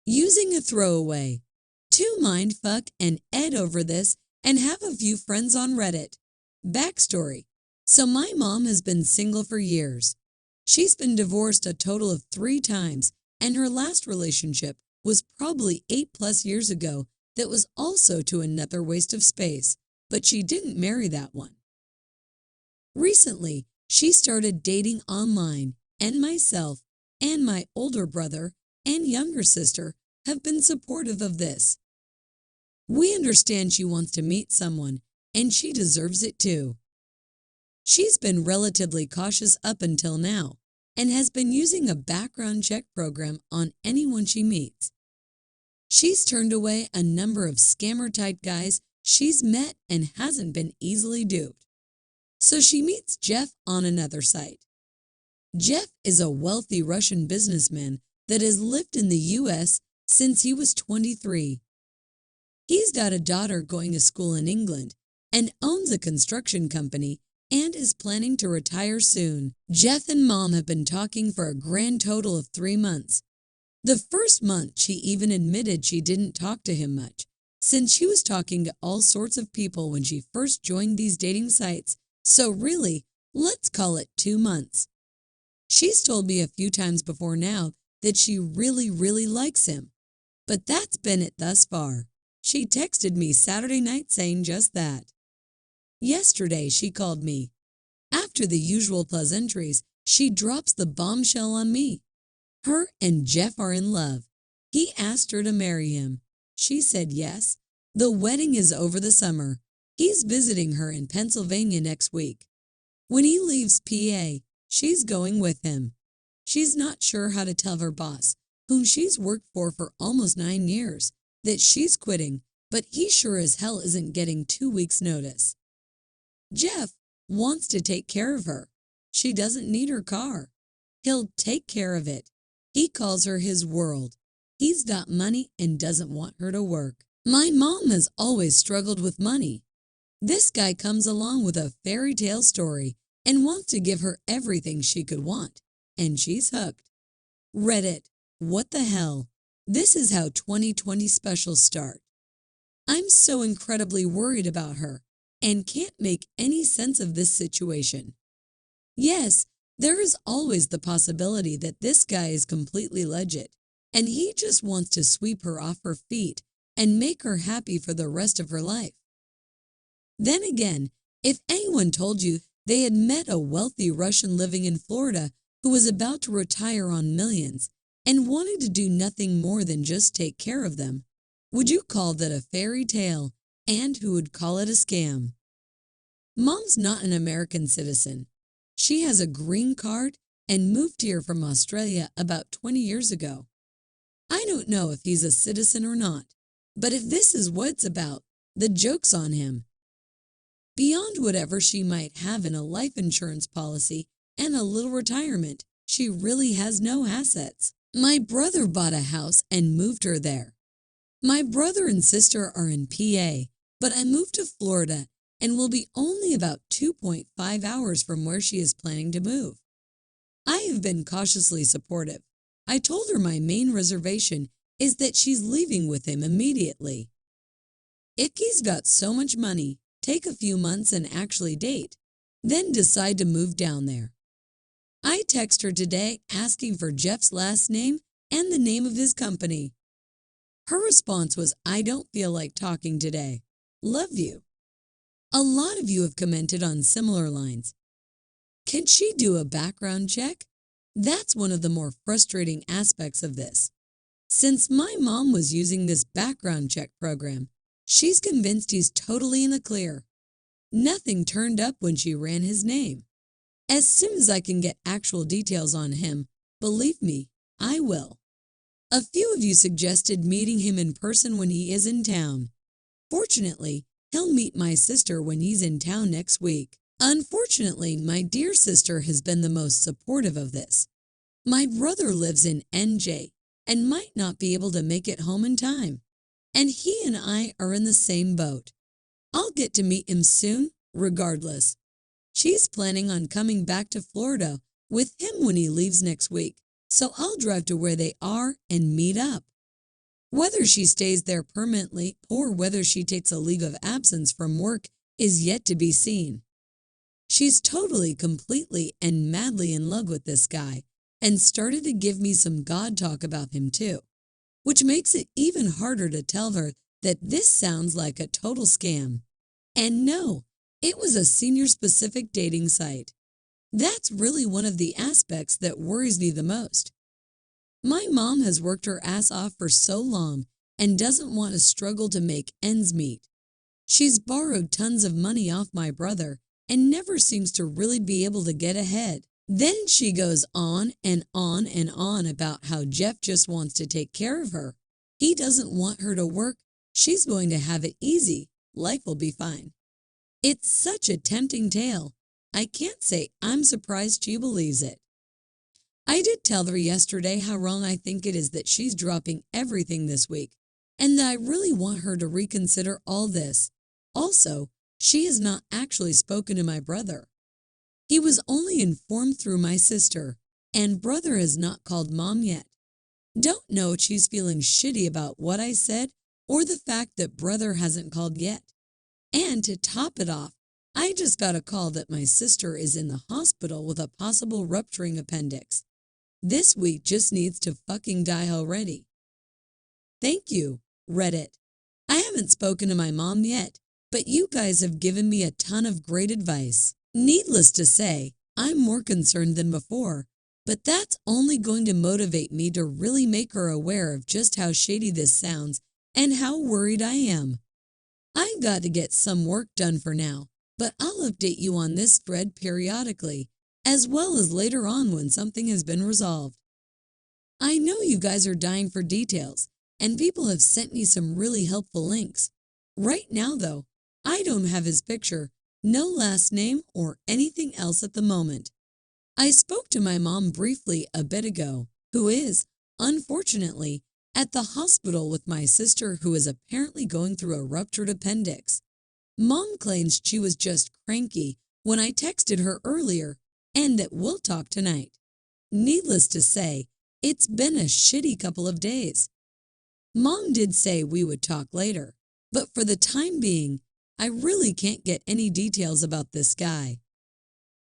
Using a throwaway. To mindfuck and ed over this and have a few friends on Reddit. Backstory. So my mom has been single for years. She's been divorced a total of 3 times, and her last relationship was probably 8+ years ago that was also to another waste of space, but she didn't marry that one. Recently, she started dating online, and myself and my older brother and younger sister have been supportive of this. We understand she wants to meet someone, and she deserves it too. She's been relatively cautious up until now and has been using a background check program on anyone she meets. She's turned away a number of scammer-type guys she's met and hasn't been easily duped. So she meets Jeff on another site. Jeff is a wealthy Russian businessman that has lived in the U.S. since he was 23. He's got a daughter going to school in England and owns a construction company and is planning to retire soon. Jeff and Mom have been talking for a grand total of 3 months. The first month, she even admitted she didn't talk to him much, since she was talking to all sorts of people when she first joined these dating sites, so really, let's call it 2 months. She's told me a few times before now that she really likes him, but that's been it thus far. She texted me Saturday night saying just that. Yesterday, she called me. After the usual pleasantries, she drops the bombshell on me. Her and Jeff are in love. He asked her to marry him. She said yes. The wedding is over the summer. He's visiting her in Pennsylvania next week. When he leaves PA, she's going with him. She's not sure how to tell her boss, whom she's worked for almost 9 years, that she's quitting, but he sure as hell isn't getting 2 weeks' notice. Jeff wants to take care of her. She doesn't need her car. He'll take care of it. He calls her his world. He's got money and doesn't want her to work. My mom has always struggled with money. This guy comes along with a fairy tale story and wants to give her everything she could want, and she's hooked. Reddit, what the hell? This is how 2020 specials start. I'm so incredibly worried about her and can't make any sense of this situation. Yes, there is always the possibility that this guy is completely legit, and he just wants to sweep her off her feet and make her happy for the rest of her life. Then again, if anyone told you they had met a wealthy Russian living in Florida who was about to retire on millions and wanted to do nothing more than just take care of them, would you call that a fairy tale, and who would call it a scam? Mom's not an American citizen. She has a green card and moved here from Australia about 20 years ago. I don't know if he's a citizen or not, but if this is what it's about, the joke's on him. Beyond whatever she might have in a life insurance policy and a little retirement, she really has no assets. My brother bought a house and moved her there. My brother and sister are in PA, but I moved to Florida and will be only about 2.5 hours from where she is planning to move. I have been cautiously supportive. I told her my main reservation is that she's leaving with him immediately. If he's got so much money, take a few months and actually date, then decide to move down there. I text her today asking for Jeff's last name and the name of his company. Her response was, "I don't feel like talking today. Love you." A lot of you have commented on similar lines. Can she do a background check? That's one of the more frustrating aspects of this. Since my mom was using this background check program, she's convinced he's totally in the clear. Nothing turned up when she ran his name. As soon as I can get actual details on him, believe me, I will. A few of you suggested meeting him in person when he is in town. Fortunately, he'll meet my sister when he's in town next week. Unfortunately, my dear sister has been the most supportive of this. My brother lives in NJ and might not be able to make it home in time, and he and I are in the same boat. I'll get to meet him soon, regardless. She's planning on coming back to Florida with him when he leaves next week, so I'll drive to where they are and meet up. Whether she stays there permanently or whether she takes a leave of absence from work is yet to be seen. She's totally, completely, and madly in love with this guy and started to give me some God talk about him too, which makes it even harder to tell her that this sounds like a total scam. And no, it was a senior-specific dating site. That's really one of the aspects that worries me the most. My mom has worked her ass off for so long and doesn't want to struggle to make ends meet. She's borrowed tons of money off my brother and never seems to really be able to get ahead. Then she goes on and on and on about how Jeff just wants to take care of her. He doesn't want her to work. She's going to have it easy. Life will be fine. It's such a tempting tale. I can't say I'm surprised she believes it. I did tell her yesterday how wrong I think it is that she's dropping everything this week, and that I really want her to reconsider all this. Also, she has not actually spoken to my brother. He was only informed through my sister, and brother has not called mom yet. Don't know if she's feeling shitty about what I said or the fact that brother hasn't called yet. And to top it off, I just got a call that my sister is in the hospital with a possible rupturing appendix. This week just needs to fucking die already. Thank you, Reddit. I haven't spoken to my mom yet, but you guys have given me a ton of great advice. Needless to say, I'm more concerned than before, but that's only going to motivate me to really make her aware of just how shady this sounds and how worried I am. I've got to get some work done for now, but I'll update you on this thread periodically, as well as later on when something has been resolved. I know you guys are dying for details, and people have sent me some really helpful links. Right now, though, I don't have his picture, no last name, or anything else at the moment. I spoke to my mom briefly a bit ago, who is, unfortunately, at the hospital with my sister who is apparently going through a ruptured appendix. Mom claims she was just cranky when I texted her earlier and that we'll talk tonight. Needless to say, it's been a shitty couple of days. Mom did say we would talk later, but for the time being, I really can't get any details about this guy.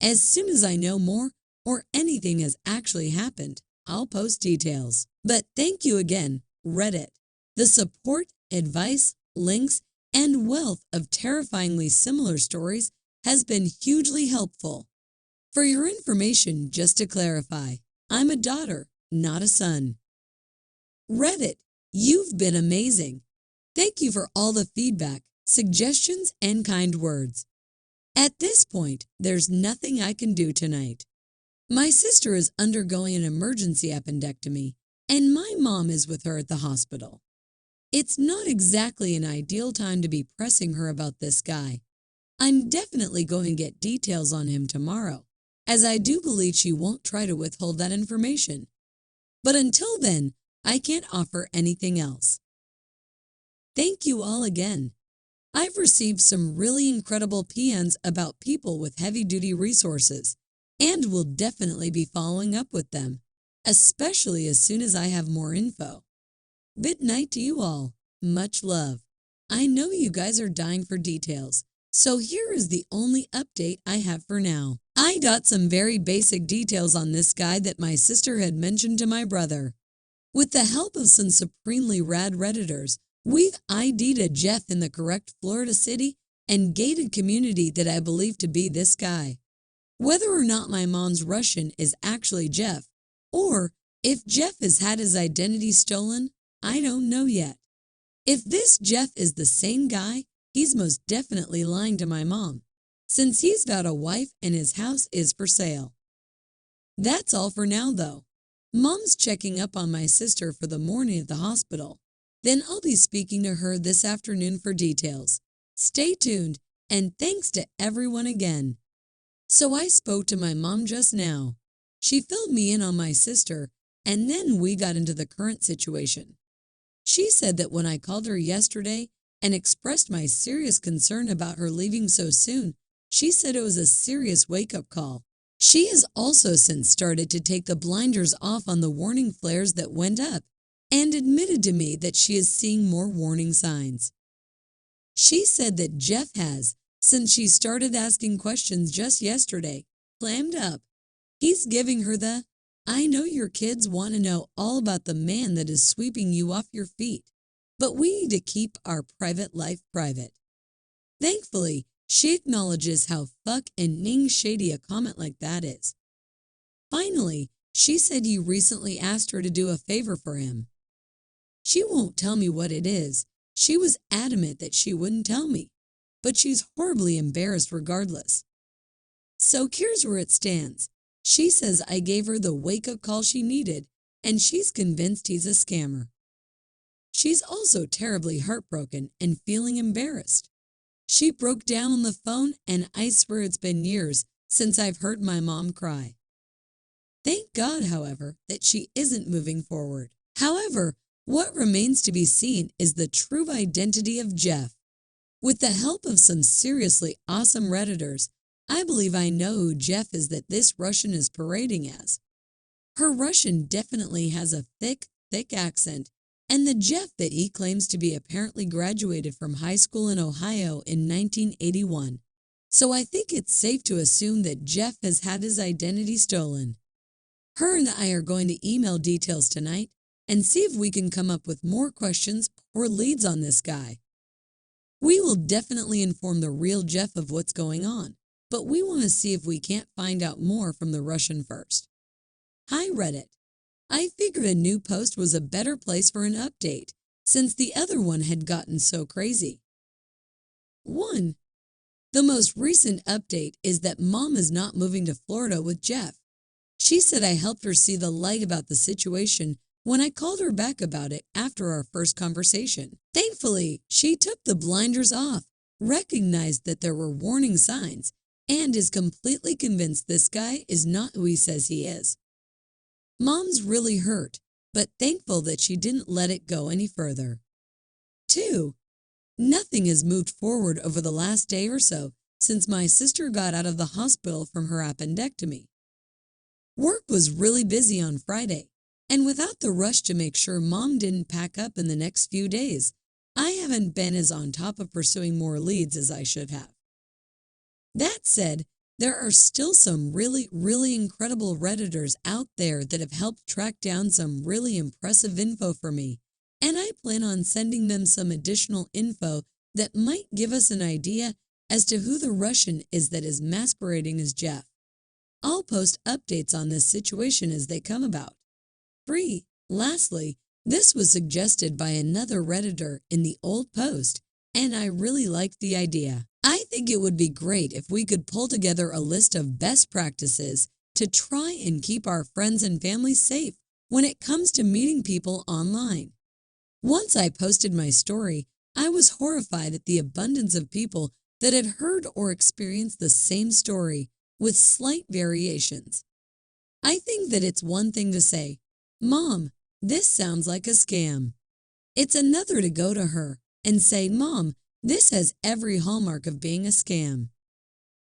As soon as I know more or anything has actually happened, I'll post details. But thank you again, Reddit. The support, advice, links, and wealth of terrifyingly similar stories has been hugely helpful. For your information, just to clarify, I'm a daughter, not a son. Reddit, you've been amazing. Thank you for all the feedback, suggestions, and kind words. At this point, there's nothing I can do tonight. My sister is undergoing an emergency appendectomy, and my mom is with her at the hospital. It's not exactly an ideal time to be pressing her about this guy. I'm definitely going to get details on him tomorrow, as I do believe she won't try to withhold that information. But until then, I can't offer anything else. Thank you all again. I've received some really incredible PNs about people with heavy-duty resources, and will definitely be following up with them, especially as soon as I have more info. Good night to you all. Much love. I know you guys are dying for details, so here is the only update I have for now. I got some very basic details on this guy that my sister had mentioned to my brother. With the help of some supremely rad Redditors, we've ID'd a Jeff in the correct Florida city and gated community that I believe to be this guy. Whether or not my mom's Russian is actually Jeff, or if Jeff has had his identity stolen, I don't know yet. If this Jeff is the same guy, he's most definitely lying to my mom, since he's got a wife and his house is for sale. That's all for now, though. Mom's checking up on my sister for the morning at the hospital. Then I'll be speaking to her this afternoon for details. Stay tuned, and thanks to everyone again. So I spoke to my mom just now. She filled me in on my sister, and then we got into the current situation. She said that when I called her yesterday and expressed my serious concern about her leaving so soon, she said it was a serious wake-up call. She has also since started to take the blinders off on the warning flares that went up, and admitted to me that she is seeing more warning signs. She said that Jeff has, since she started asking questions just yesterday, clammed up. He's giving her the, "I know your kids want to know all about the man that is sweeping you off your feet, but we need to keep our private life private." Thankfully, she acknowledges how fuck and ning shady a comment like that is. Finally, she said he recently asked her to do a favor for him. She won't tell me what it is. She was adamant that she wouldn't tell me, but she's horribly embarrassed regardless. So here's where it stands. She says I gave her the wake-up call she needed, and she's convinced he's a scammer. She's also terribly heartbroken and feeling embarrassed. She broke down on the phone, and I swear it's been years since I've heard my mom cry. Thank God, however, that she isn't moving forward. However, what remains to be seen is the true identity of Jeff. With the help of some seriously awesome Redditors, I believe I know who Jeff is that this Russian is parading as. Her Russian definitely has a thick, thick accent, and the Jeff that he claims to be apparently graduated from high school in Ohio in 1981. So I think it's safe to assume that Jeff has had his identity stolen. Her and I are going to email details tonight and see if we can come up with more questions or leads on this guy. We will definitely inform the real Jeff of what's going on, but we want to see if we can't find out more from the Russian first. Hi Reddit. I figured a new post was a better place for an update, since the other one had gotten so crazy. 1. The most recent update is that Mom is not moving to Florida with Jeff. She said I helped her see the light about the situation when I called her back about it after our first conversation. Thankfully, she took the blinders off, recognized that there were warning signs, and is completely convinced this guy is not who he says he is. Mom's really hurt, but thankful that she didn't let it go any further. 2. Nothing has moved forward over the last day or so since my sister got out of the hospital from her appendectomy. Work was really busy on Friday, and without the rush to make sure Mom didn't pack up in the next few days, I haven't been as on top of pursuing more leads as I should have. That said, there are still some really incredible Redditors out there that have helped track down some really impressive info for me, and I plan on sending them some additional info that might give us an idea as to who the Russian is that is masquerading as Jeff. I'll post updates on this situation as they come about. 3. Lastly, this was suggested by another Redditor in the old post, and I really liked the idea. I think it would be great if we could pull together a list of best practices to try and keep our friends and family safe when it comes to meeting people online. Once I posted my story, I was horrified at the abundance of people that had heard or experienced the same story with slight variations. I think that it's one thing to say, "Mom, this sounds like a scam." It's another to go to her and say, "Mom, this has every hallmark of being a scam.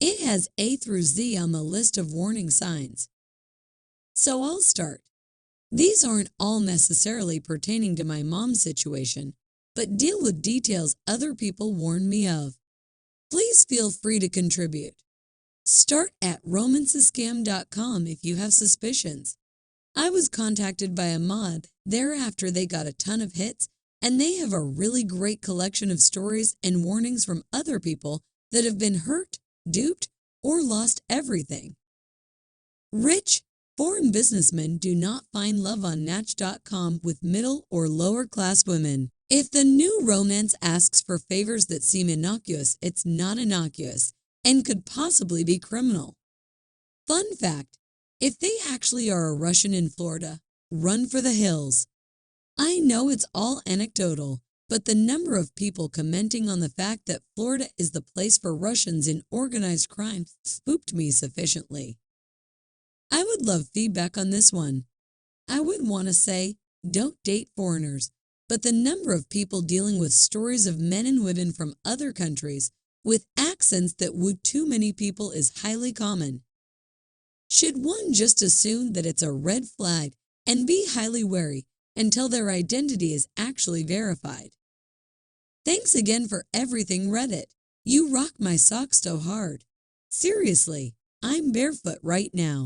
It has A through Z on the list of warning signs." So I'll start. These aren't all necessarily pertaining to my mom's situation, but deal with details other people warned me of. Please feel free to contribute. Start at romancescam.com if you have suspicions. I was contacted by a mod thereafter they got a ton of hits, and they have a really great collection of stories and warnings from other people that have been hurt, duped, or lost everything. Rich, foreign businessmen do not find love on Natch.com with middle or lower class women. If the new romance asks for favors that seem innocuous, it's not innocuous and could possibly be criminal. Fun fact, if they actually are a Russian in Florida, run for the hills. I know it's all anecdotal, but the number of people commenting on the fact that Florida is the place for Russians in organized crime spooked me sufficiently. I would love feedback on this one. I wouldn't want to say, don't date foreigners, but the number of people dealing with stories of men and women from other countries with accents that woo too many people is highly common. Should one just assume that it's a red flag and be highly wary until their identity is actually verified. Thanks again for everything, Reddit. You rock my socks so hard. Seriously, I'm barefoot right now.